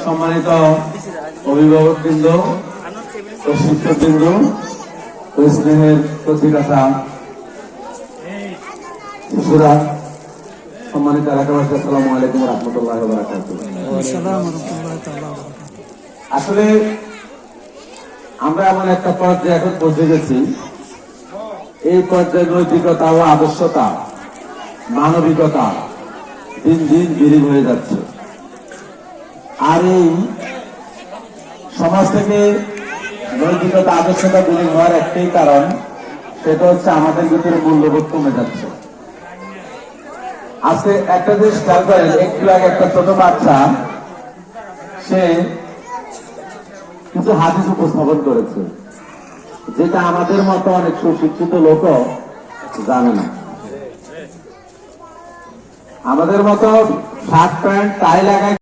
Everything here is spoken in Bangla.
সম্মানিত অভিভাবকবৃন্দ ও শিক্ষকবৃন্দ ও স্নেহের প্রতিকাতা শিশুরা, সম্মানিত এলাকাবাসী, আসসালামু আলাইকুম ওয়া রাহমাতুল্লাহি ওয়া বারাকাতুহু। আসলে আমরা এমন একটা পর্যায়ে এখন পৌঁছে গেছি, এই পর্যায়ে নৈতিকতা ও আদর্শতা, মানবিকতা দিন দিন বিলীন হয়ে যাচ্ছে। আর এই সমাজ থেকে নৈতিকতা আদর্শতা বিলীন হওয়ার একটাই কারণ, সেটা হচ্ছে আমাদের ভিতরে মূল্যবোধ কমে যাচ্ছে। আজকে একটা জিনিস খেয়াল করেন, একটু আগে একটা ছোট বাচ্চা সে কিছু হাদিস উপস্থাপন করেছে, যেটা আমাদের মতো অনেক সুশিক্ষিত লোক জানে না। আমাদের মতো শার্ট প্যান্ট টাই লাগায়